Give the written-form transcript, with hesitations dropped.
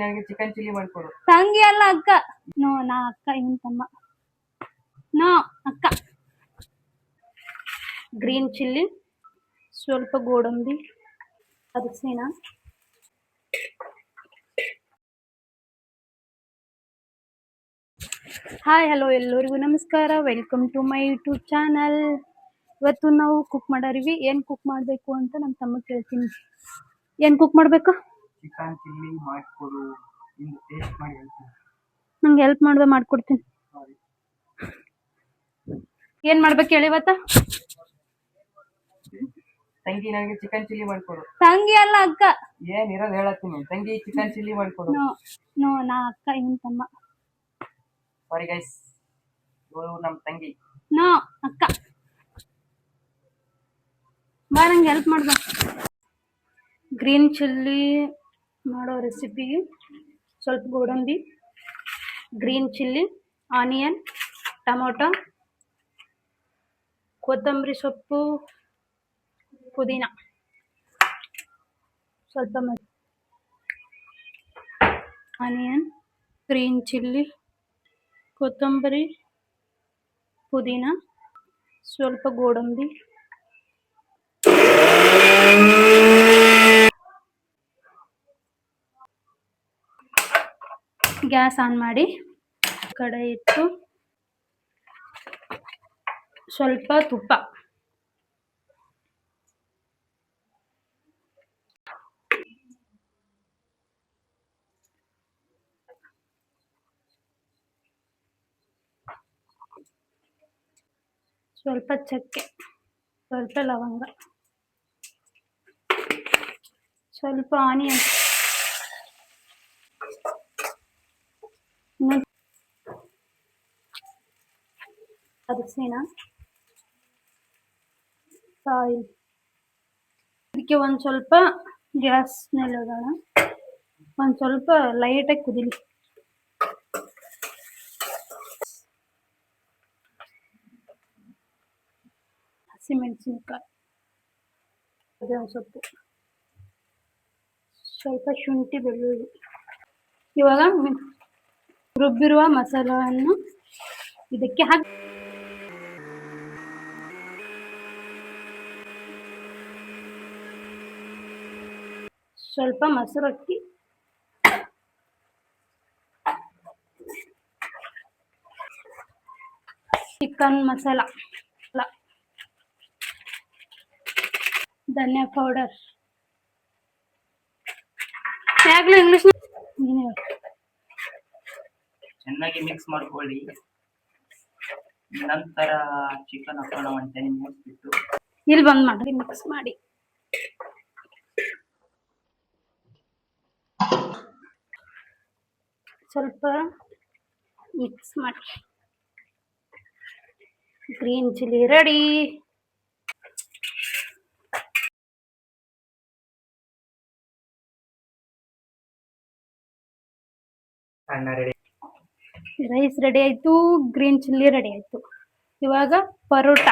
ನನಗೆ chicken chilli ಮಾಡ್ಕೊಡು. ತಂಗಿ ಅಲ್ಲ ಅಕ್ಕ. ನೋ ನಾ ಅಕ್ಕ ಇವನ್ ತಮ್ಮ. ನೋ ಅಕ್ಕ. ಗ್ರೀನ್ ಚಿಲ್ಲಿ, ಸ್ವಲ್ಪ ಗೋಡಂಬಿ, ಅರಿಶಿನ. ಹಾಯ್ ಹಲೋ ಎಲ್ಲರಿಗೂ ನಮಸ್ಕಾರ, welcome to my YouTube channel. ಇವತ್ತು ನಾವು ಕುಕ್ ಮಾಡಾರಿವಿ. ಏನ್ ಕುಕ್ ಮಾಡಬೇಕು ಅಂತ ನಮ್ಮ ತಮ್ಮ ಕೇಳ್ತೀನಿ. ಏನ್ ಕುಕ್ ಮಾಡಬೇಕು? ಚಿಕನ್ ಚಿಲ್ಲಿ ಮಾಡ್ಕೊಡು, ನಿಂಗೆ ಟೇಸ್ಟ್ ಮಾಡಿ ಹೇಳ್ತೀನಿ. ನಂಗೆ ಹೆಲ್ಪ್ ಮಾಡ್ಕೊಡ್ತೀನಿ. ಏನ್ ಮಾಡ್ಬೇಕು ಹೇಳಿ ಇವತ್ತ? ತಂಗಿ ನನಗೆ ಚಿಕನ್ ಚಿಲ್ಲಿ ಮಾಡ್ಕೊಡು. ತಂಗಿ ಅಲ್ಲ ಅಕ್ಕ. ಏನಿರೋದು ಹೇಳತ್ತೀನಿ. ತಂಗಿ ಚಿಕನ್ ಚಿಲ್ಲಿ ಮಾಡ್ಕೊಡು. ನೋ ನಾ ಅಕ್ಕ ಇವನ್ ತಮ್ಮ. ಸಾರಿ ಗೈಸ್, ಇವರು ನಮ್ಮ ತಂಗಿ. ನೋ ಅಕ್ಕ. ಬಾ ನಂಗೆ ಹೆಲ್ಪ್ ಮಾಡ್ಬಾ. ಗ್ರೀನ್ ಚಿಲ್ಲಿ ಮಾಡೋ ರೆಸಿಪಿ: ಸ್ವಲ್ಪ ಗೋಡಂಬಿ, ಗ್ರೀನ್ ಚಿಲ್ಲಿ, ಆನಿಯನ್, ಟೊಮೊಟೊ, ಕೊತ್ತಂಬರಿ ಸೊಪ್ಪು, ಪುದೀನ, ಸ್ವಲ್ಪ ಆನಿಯನ್, ಗ್ರೀನ್ ಚಿಲ್ಲಿ, ಕೊತ್ತಂಬರಿ, ಪುದೀನ, ಸ್ವಲ್ಪ ಗೋಡಂಬಿ, ಗ್ಯಾಸ್ ಆನ್ ಮಾಡಿ ಕಡಾಯಿ ಇಟ್ಟು ಸ್ವಲ್ಪ ತುಪ್ಪ, ಸ್ವಲ್ಪ ಚಕ್ಕೆ, ಸ್ವಲ್ಪ ಲವಂಗ, ಸ್ವಲ್ಪ ಆನಿಯನ್, ಅರಿಶಿನ, ಆಯಿಲ್. ಇದಕ್ಕೆ ಒಂದು ಸ್ವಲ್ಪ ಗ್ಯಾಸ್ ಮೇಲೆ ಇಡೋಣ. ಒಂದು ಸ್ವಲ್ಪ ಲೈಟಾಗಿ ಕುದಿಲಿ. ಹಸಿಮೆಣಸಿನ್ಕಾಯಿ, ಒಂದು ಸ್ವಲ್ಪ ಶುಂಠಿ ಬೆಳ್ಳುಳ್ಳಿ. ಇವಾಗ ರುಬ್ಬಿರುವ ಮಸಾಲವನ್ನು ಇದಕ್ಕೆ ಹಾಕಿ ಸ್ವಲ್ಪ ಮೊಸರು ಹಾಕಿ ಚಿಕನ್ ಮಸಾಲ, ಧನಿಯಾ ಪೌಡರ್. ಯಾಕಲೂ ಇಂಗ್ಲಿಷ್ ಚೆನ್ನಾಗಿ ಮಿಕ್ಸ್ ಮಾಡ್ಕೊಳ್ಳಿ. ನಂತರ ಚಿಕನ್ ಹಾಕೋಣ ಅಂತ ಮುಗಿಸ್ಬಿಟ್ಟು ಇಲ್ಲಿ ಬಂದ್ ಮಾಡಿ ಮಿಕ್ಸ್ ಮಾಡಿ. ಸ್ವಲ್ಪ ಮಿಕ್ಸ್ ಮಾಡಿ. Green chilli ready. Rice ready ಆಯ್ತು, ಗ್ರೀನ್ ಚಿಲ್ಲಿ ರೆಡಿ ಆಯ್ತು. ಇವಾಗ ಪರೋಟ.